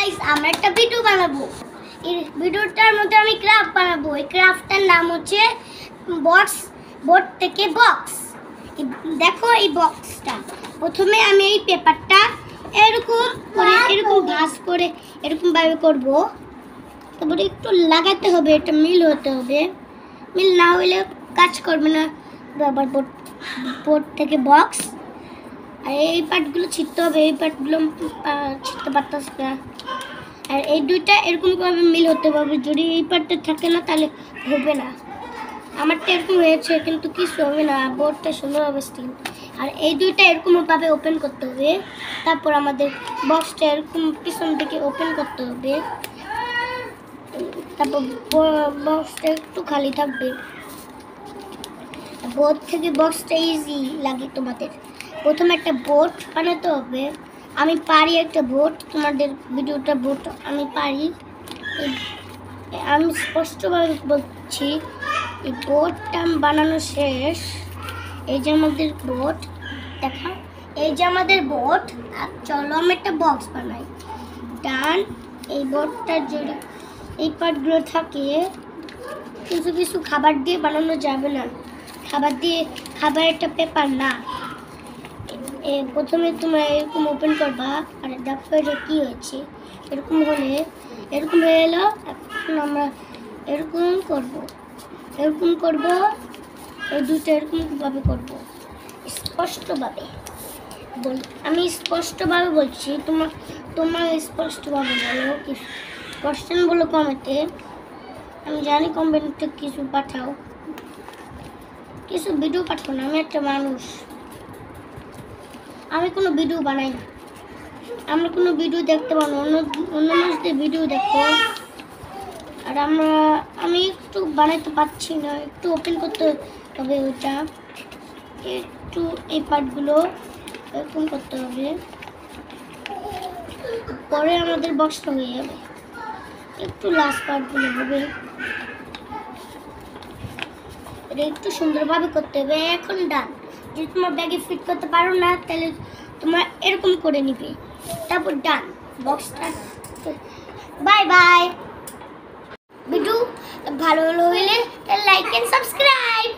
Guys, আমরা একটা video বানাবো। এই ভিডিওটার মধ্যে আমি ক্রাফট বানাবো। এই ক্রাফটটার নাম হচ্ছে বোর্ড থেকে বক্স। দেখো এই বক্সটা, প্রথমে আমি এই পেপারটা এরকম করে ভাঁজ করে এরকম ভাবে করব। তারপরে একটু লাগাতে হবে, এটা মিল হতে হবে। মিল না হলে কাজ করবে না। আবার বোর্ড থেকে বক্স, আর এই পার্টগুলো ছিটতে হবে। এই পার্টগুলো ছিটতে পারতেছে না। আর এই দুইটা এরকমভাবে মিল হতে হবে। যদি এই পার্টটা থাকে না তাহলে হবে না। আমারটা এরকম হয়েছে কিন্তু কিছু হবে না, বোর্ডটা সুন্দর হবে স্টিল। আর এই দুইটা এরকমভাবে ওপেন করতে হবে। তারপর আমাদের বক্সটা এরকম পিছন থেকে ওপেন করতে হবে। তারপর বক্সটা একটু খালি থাকবে। বোর্ড থেকে বক্সটা ইজি লাগে তোমাদের। প্রথমে একটা বোর্ড বানাতে হবে। আমি পারি একটা বোর্ড, তোমাদের ভিডিওটা বোর্ড আমি পারি। আমি স্পষ্টভাবে বলছি, এই বোর্ডটা বানানো শেষ। এই যে আমাদের বোর্ড, দেখা এই যে আমাদের বোর্ড। চলো আমি একটা বক্স বানাই। ডান। এই বোর্ডটার জন্য এই পার্টগুলো থাকে। কিছু কিছু খাবার দিয়ে বানানো যাবে না। খাবার একটা পেপার না। প্রথমে তোমরা এরকম ওপেন করবা, আর দেখো এটা কি হয়েছে। এরকম হয়ে এলো। এখন আমরা এরকম করব। এই দুটো এরকমভাবে করব, স্পষ্টভাবে আমি স্পষ্টভাবে বলছি। তোমরা স্পষ্টভাবে বলো। কোশ্চেন বলো কমেন্টে। আমি জানি কমেন্টে কিছু পাঠাও, কিছু ভিডিও পাঠাও না। আমি একটা মানুষ, আমি কোনো ভিডিও বানাই না। আমরা কোনো ভিডিও দেখতে পাবো, অন্য মানুষদের ভিডিও দেখো। আর আমি একটু বানাইতে পারছি না, একটু ওপেন করতে হবে। ওইটা একটু এই পার্টগুলো এরকম করতে হবে, পরে আমাদের বক্সটা হয়ে যাবে। একটু লাস্ট পার্টগুলো হবে, এটা একটু সুন্দরভাবে করতে হবে। এখন ডান। যদি তোমার ব্যাগে ফিট করতে পারো না তাহলে তোমার এরকম করে নিবে। তারপর ডান বক্সটা। Bye bye. ভিডিও ভালো হলে লাইক এন্ড সাবস্ক্রাইব।